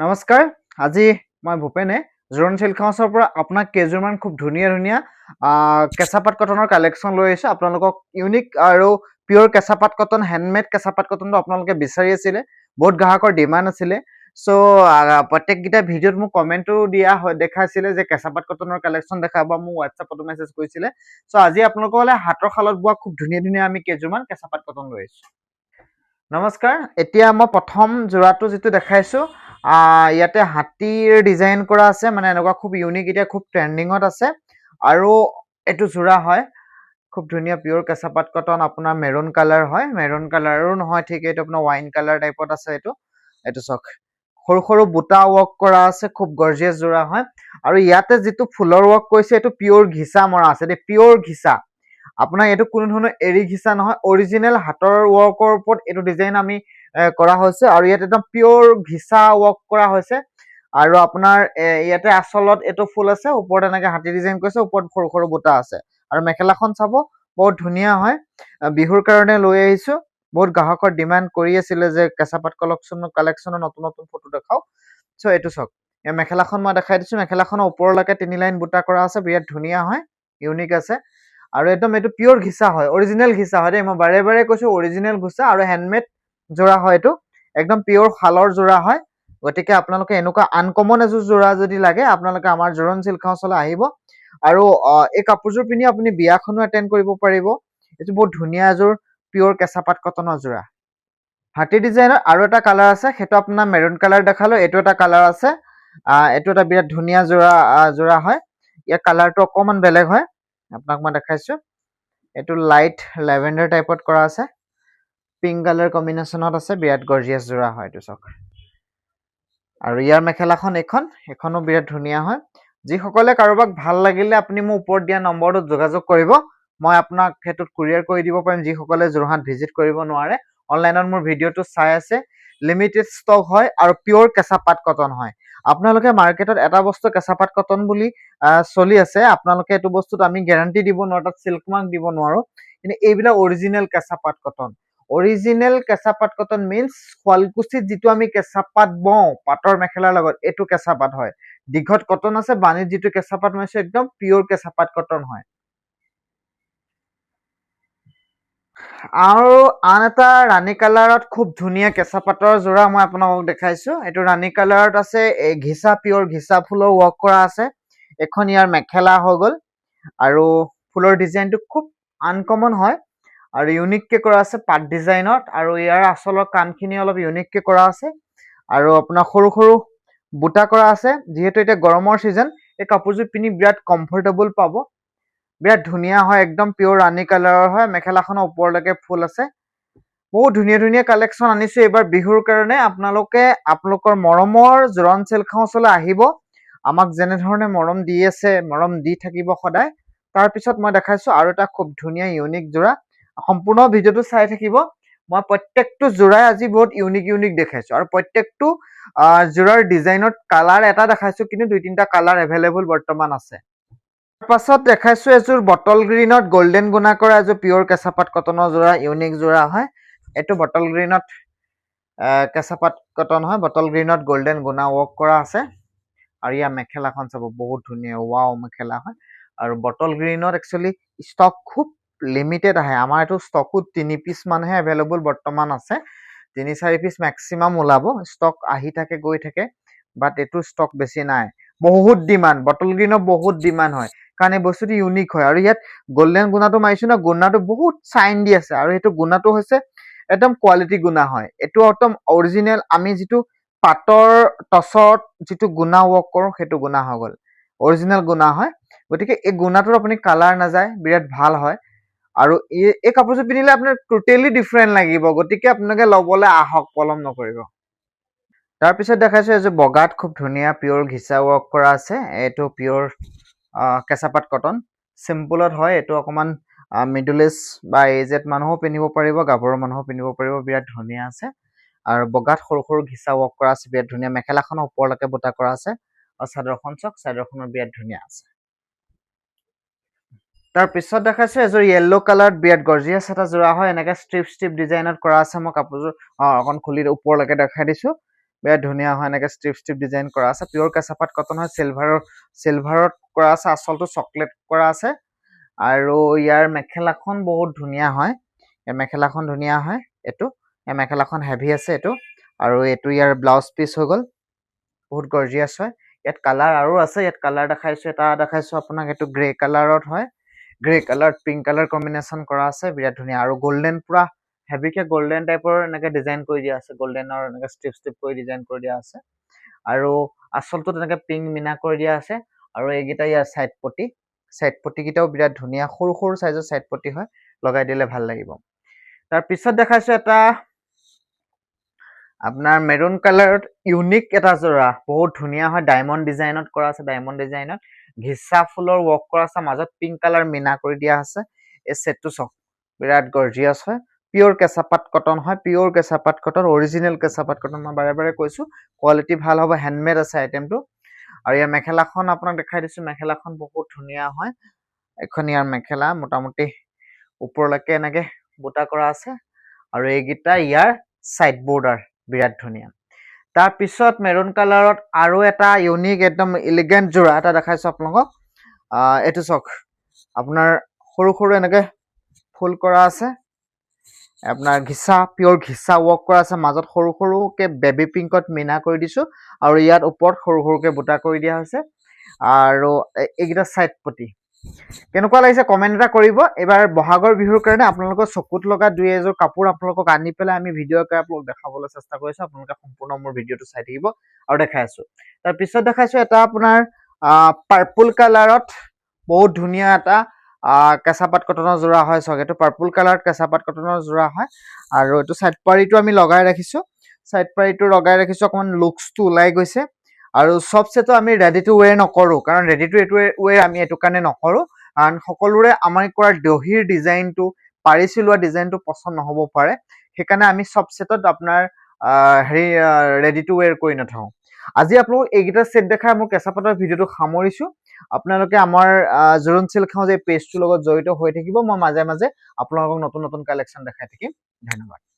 নমস্কাৰ আজি মই ভূপেনে জোৰণ চিল্ক হাউচৰ পৰা আপোনাক কেইযোৰমান খুব ধুনীয়া ধুনীয়া কেঁচাপাত কটনৰ কালেকশ্যন লৈ আহিছোঁ আপোনালোকক ইউনিক আৰু পিয়ৰ কেঁচাপাত কটন হেণ্ডমেড কেঁচাপাত কটনটো আপোনালোকে বিচাৰি আছিলে বহুত গ্ৰাহকৰ ডিমাণ্ড আছিলে চ' প্ৰত্যেককেইটা ভিডিঅ'ত মোক কমেণ্টো দিয়া দেখাইছিলে যে কেঁচাপাত কটনৰ কালেকশ্যন দেখাব মোক হোৱাটছআপতো মেছেজ কৰিছিলে চ' আজি আপোনালোকলৈ হাতৰ শালত বোৱা খুব ধুনীয়া ধুনীয়া আমি কেইযোৰমান কেঁচাপাত কটন লৈ আহিছোঁ নমস্কাৰ এতিয়া মই প্ৰথম যোৰাটো যিটো দেখাইছোঁ ইয়াতে হাতীৰ ডিজাইন কৰা আছে মানে এনেকুৱা খুব ইউনিক এতিয়া খুব ট্ৰেন্ডিঙত আছে আৰু এইটো যোৰা হয় খুব ধুনীয়া পিয়ৰ কেঁচাপাত কটন আপোনাৰ মেৰুন কালাৰ হয় মেৰুন কালাৰো নহয় ঠিক এইটো আপোনাৰ ওয়াইন কালাৰ টাইপত আছে এইটো চাওক সৰু সৰু বুটা ৱৰ্ক কৰা আছে খুব গৰ্জিয়াছ যোৰা হয় আৰু ইয়াতে যিটো ফুলৰ ৱৰ্ক কৰিছে এইটো পিয়ৰ ঘিচা মৰা আছে দেই পিয়ৰ ঘিচা আপোনাৰ এইটো কোনো ধৰণৰ এৰি ঘিচা নহয় অৰিজিনেল হাতৰ ৱৰ্কৰ ওপৰত এইটো ডিজাইন আমি কৰা হৈছে আৰু ইয়াত একদম পিয়ৰ ঘিচা ৱৰ্ক কৰা হৈছে আৰু আপোনাৰ ইয়াতে আচলত এইটো ফুল আছে ওপৰত এনেকে হাতী ডিজাইন কৰিছে ওপৰত সৰু সৰু বুটা আছে আৰু মেখেলাখন চাব বহুত ধুনীয়া হয় বিহুৰ কাৰণে লৈ আহিছো বহুত গ্ৰাহকৰ ডিমাণ্ড কৰি আছিলে যে কেঁচাপাত কালেকশ্যনৰ নতুন নতুন ফটো দেখাও চ' এইটো চাওক এই মেখেলাখন মই দেখাই দিছো মেখেলাখনৰ ওপৰলৈকে 3 লাইন বুটা কৰা আছে বিৰাট ধুনীয়া হয় ইউনিক আছে আৰু একদম এইটো পিয়ৰ ঘিচা হয় অৰিজিনেল ঘিচা হয় দেই মই বাৰে বাৰে কৈছো অৰিজিনেল ঘিচা আৰু হেণ্ডমেড যোৰা হয় এইটো একদম পিয়ৰ শালৰ যোৰা হয় গতিকে আপোনালোকে এনেকুৱা আনকমন এযোৰ যোৰা যদি লাগে আপোনালোকে আমাৰ জোৰণ চিল্ক হাউচলৈ আহিব আৰু এই কাপোৰযোৰ পিন্ধি আপুনি বিয়াখনো এটেণ্ড কৰিব পাৰিব এইটো বহুত ধুনীয়া এযোৰ পিয়ৰ কেঁচাপাত কটনৰ যোৰা হাতী ডিজাইনৰ আৰু এটা কালাৰ আছে সেইটো আপোনাৰ মেৰুন কালাৰ দেখালো এইটো এটা কালাৰ আছে এইটো এটা বিৰাট ধুনীয়া যোৰা হয় ইয়াৰ কালাৰটো অকণমান বেলেগ হয় আপোনাক মই দেখাইছো এইটো লাইট লেভেণ্ডাৰ টাইপত কৰা আছে পিংক কালাৰ কম্বিনেশ্যনত আছে বিৰাট গৰ্জিয়াছ যোৰা হয় এইটো চাওক আৰু ইয়াৰ মেখেলাখন এখনো বিৰাট ধুনীয়া হয় যিসকলে কাৰোবাক ভাল লাগিলে আপুনি মোৰ ওপৰত দিয়া নম্বৰটোত যোগাযোগ কৰিব মই আপোনাক হেতুত কুৰিয়াৰ কৰি দিব পাৰিম যিসকলে যোৰহাট ভিজিট কৰিব নোৱাৰে অনলাইনত মোৰ ভিডিঅ'টো চাই আছে লিমিটেড ষ্টক হয় আৰু পিয়ৰ কেঁচাপাত কটন হয় আপোনালোকে মাৰ্কেটত এটা বস্তু কেঁচাপাত কটন বুলি চলি আছে আপোনালোকে এইটো বস্তুত আমি গ্যাৰান্টি দিব নোৱাৰো তাত সিল্ক মাৰ্ক দিব নোৱাৰো কিন্তু এইবিলাক অৰিজিনেল কেঁচাপাত কটন অৰিজিনেল কেঁচাপাত কটন মিন্স শুৱালকুছিত যিটো আমি কেঁচাপাত বওঁ পাটৰ মেখেলাৰ লগত এইটো কেঁচাপাত হয় দীঘত কটন আছে বাণীত যিটো কেঁচাপাত মাৰিছে একদম পিয়ৰ কেঁচাপাত কটন হয় আৰু আন এটা ৰাণী কালাৰত খুব ধুনীয়া কেঁচাপাতৰ যোৰা মই আপোনালোকক দেখাইছো এইটো ৰাণী কালাৰত আছে ঘিচা পিয়ৰ ঘিচা ফুলৰ ৱৰ্ক কৰা আছে এখন ইয়াৰ মেখেলা হৈ গ'ল আৰু ফুলৰ ডিজাইনটো খুব আনকমন হয় আৰু ইউনিককে কৰা আছে পাট ডিজাইনত আৰু ইয়াৰ আচলৰ কাণখিনি অলপ ইউনিককে কৰা আছে আৰু আপোনাৰ সৰু সৰু বুটা কৰা আছে যিহেতু এতিয়া গৰমৰ সিজন এই কাপোৰযোৰ পিন্ধি বিৰাট কমফৰ্টেবল পাব বিৰাট ধুনীয়া হয় একদম পিয়ৰ ৰাণী কালাৰৰ হয় মেখেলাখনৰ ওপৰলৈকে ফুল আছে বহুত ধুনীয়া ধুনীয়া কালেকশ্যন আনিছো এইবাৰ বিহুৰ কাৰণে আপোনালোকৰ মৰমৰ জোৰণ চিল্ক হাউচলৈ আহিব আমাক যেনেধৰণে মৰম দি আছে মৰম দি থাকিব সদায় তাৰপিছত মই দেখাইছো আৰু এটা খুব ধুনীয়া ইউনিক যোৰা সম্পূৰ্ণ ভিডিঅ'টো চাই থাকিব মই প্ৰত্যেকটো যোৰাই আজি বহুত ইউনিক দেখাইছো আৰু প্ৰত্যেকটো যোৰাৰ ডিজাইনত কালাৰ এটা দেখাইছো কিন্তু 2-3টা কালাৰ এভেইলেবল বৰ্তমান আছে পাছত দেখাইছো এযোৰ বটল গ্ৰীনত গোল্ডেন গুণা কৰা এযোৰ পিয়ৰ কেঁচাপাত কটনৰ যোৰা ইউনিক যোৰা হয় এইটো বটল গ্ৰীনত কেঁচাপাত কটন হয় বটল গ্ৰীনত গোল্ডেন গুণা ৱৰ্ক কৰা আছে আৰু ইয়াৰ মেখেলাখন চাব বহুত ধুনীয়া ৱাও মেখেলা হয় আৰু বটল গ্ৰীনত একচুৱেলি ষ্টক খুব লিমিটেড আহে আমাৰ এইটো ষ্টকত 3 পিচ মানহে এভেইলেবল বৰ্তমান আছে 3-4 পিচ মেক্সিমাম ওলাব ষ্টক আহি থাকে গৈ থাকে বাট এইটো ষ্টক বেছি নাই বহুত ডিমাণ্ড বটল গ্ৰীনৰ বহুত ডিমাণ্ড হয় কাৰণ এই বস্তুটো ইউনিক হয় আৰু ইয়াত গোল্ডেন গুণাটো মাৰিছো না গুণাটো বহুত চাইন দি আছে আৰু এইটো গুণাটো হৈছে একদম কোৱালিটি গুণা হয় এইটো একদম অৰিজিনেল আমি যিটো পাটৰ টছত যিটো গুণা ৱৰ্ক কৰো সেইটো গুণা হৈ গ'ল অৰিজিনেল গুণা হয় গতিকে এই গুণাটোৰ আপুনি কালাৰ নাযায় বিৰাট ভাল হয় আৰু এই কাপোৰযোৰ পিন্ধিলে আপোনাৰ টোটেলি ডিফাৰেণ্ট লাগিব গতিকে আপোনালোকে ল'বলৈ আহক পলম নকৰিব তাৰপিছত দেখাইছো এযোৰ বগাত খুব ধুনীয়া পিয়ৰ ঘিচা ৱৰ্ক কৰা আছে এইটো পিয়ৰ কেঁচাপাত কটন চিম্পলত হয় এইটো অকমান মিডল এজ বা এজেড মানুহো পিন্ধিব পাৰিব গাভৰু মানুহো পিন্ধিব পাৰিব বিৰাট ধুনীয়া আছে আৰু বগাত সৰু সৰু ঘিচা ৱৰ্ক কৰা আছে বিৰাট ধুনীয়া মেখেলাখনৰ ওপৰলৈকে বুটা কৰা আছে আৰু চাদৰখন চাওক চাদৰখনৰ বিৰাট ধুনীয়া আছে তাৰপিছত দেখাইছো এযোৰ য়েল্লো কালাৰত বিৰাট গৰ্জিয়াছ এটা যোৰা হয় এনেকে ষ্ট্ৰিপ ডিজাইনত কৰা আছে মই কাপোৰযোৰ অকণ খুলি ওপৰলৈকে দেখাই দিছো বিৰাট ধুনীয়া হয় এনেকে ষ্ট্ৰিপ ডিজাইন কৰা আছে পিয়ৰ কেঁচাপাত কটন হয় চিলভাৰত কৰা আছে আচলটো চকলেট কৰা আছে আৰু ইয়াৰ মেখেলাখন বহুত ধুনীয়া হয় এই মেখেলাখন ধুনীয়া হয় এইটো এই মেখেলাখন হেভি আছে এইটো আৰু এইটো ইয়াৰ ব্লাউজ পিচ হৈ গ'ল বহুত গৰ্জিয়াছ হয় ইয়াত কালাৰ আৰু আছে ইয়াত কালাৰ দেখাইছো এটা দেখাইছো আপোনাক এইটো গ্ৰে কালাৰত হয় grey colour pink colour combination কৰা আছে বিৰাট ধুনীয়া আৰু গোল্ডেন পুৰা হেভিকে গোল্ডেন টাইপৰ এনেকে ডিজাইন কৰি দিয়া আছে গোল্ডেনৰ এনেকে ষ্ট্ৰিপ কৰি ডিজাইন কৰি দিয়া আছে আৰু আচলটো তেনেকে পিংক মিনা কৰি দিয়া আছে আৰু এইকেইটা ইয়াৰ সাইড পটি কেইটাও বিৰাট ধুনীয়া সৰু সৰু সাইজৰ সাইড পটি হয় লগাই দিলে ভাল লাগিব তাৰ পিছত দেখাইছো এটা আপোনাৰ মেৰুন কালাৰত ইউনিক এটা জোৰা বহুত ধুনীয়া হয় ডায়মণ্ড ডিজাইনত কৰা আছে ডায়মণ্ড ডিজাইনত ঘিচা ফুলৰ ৱৰ্ক কৰা আছে মাজত পিংক কালাৰ মিনা কৰি দিয়া আছে এই সেটটো চক বিৰাট গৰ্জিয়াছ হয় পিয়ৰ কেঁচাপাত কটন হয় পিয়ৰ কেঁচাপাত কটন অৰিজিনেল কেঁচাপাত কটন মই বাৰে বাৰে কৈছো কোৱালিটি ভাল হ'ব হেণ্ডমেড আছে আইটেমটো আৰু ইয়াৰ মেখেলাখন আপোনাক দেখাই দিছো মেখেলাখন বহুত ধুনীয়া হয় এখন ইয়াৰ মেখেলা মোটামুটি ওপৰলৈকে এনেকে বুটা কৰা আছে আৰু এইকেইটা ইয়াৰ সাইড বৰ্ডাৰ বিৰাট ধুনীয়া তাৰ পিছত মেৰুন কালাৰত আৰু এটা ইউনিক একদম এলিগেন্ট জোৰা এটা দেখাইছো আপোনালোকক এইটো চক আপোনাৰ সৰু সৰু এনেকে ফুল কৰা আছে আপোনাৰ পিয়ৰ ঘিচা ৱৰ্ক কৰা আছে মাজত সৰু সৰুকে বেবি পিংকত মিনা কৰি দিছো আৰু ইয়াত ওপৰত সৰু সৰুকে বুটা কৰি দিয়া হৈছে আৰু এইকেইটা সাইড পটি কেনেকুৱা লাগিছে কমেন্ট এটা কৰিব এবাৰ বহাগৰ বিহুৰ কাৰণে আপোনালোকৰ চকুত লগা দুই এযোৰ কাপোৰ আপোনালোকক আনি পেলাই আমি ভিডিঅ' কৰি আপোনালোক দেখাবলৈ চেষ্টা কৰিছো আপোনালোকে সম্পূৰ্ণ মোৰ ভিডিঅ'টো চাই থাকিব আৰু দেখাই আছো তাৰ পিছত দেখাইছো এটা আপোনাৰ পাৰ্পল কালাৰত বহুত ধুনীয়া এটা কেঁচাপাত কটনৰ জোৰা হয় চক এইটো পাৰ্পল কালাৰত কেঁচাপাত কটনৰ জোৰা হয় আৰু এইটো সাইড পাৰিটো আমি লগাই ৰাখিছো অকমান লুকছটো ওলাই গৈছে আৰু সব সেটো আমি ৰেডি টু ওয়্যাৰ নকৰো কাৰণ ৰেডি টু ওয়্যাৰ আমি এটো কাৰণে নকৰো কাৰণ সকলোৰে আমাৰ কৰা দহিৰ ডিজাইনটো পাৰি চিলোৱা ডিজাইনটো পছন্দ নহব পাৰে সেইকাৰণে আমি সব সেটত আপোনাৰ ৰেডি টু ওয়্যাৰ কৰি নাথাও আজি আপোনালোক এইকেইটা সেট দেখাই মোৰ কেঁচাপাতৰ ভিডিঅ'টো সামৰিছো আপোনালোকে আমাৰ জোৰণ চিল্ক হাউচ এই পেজটোৰ লগত জড়িত হৈ থাকিব মই মাজে মাজে আপোনালোকক নতুন নতুন কালেকচন দেখাই থাকিম ধন্যবাদ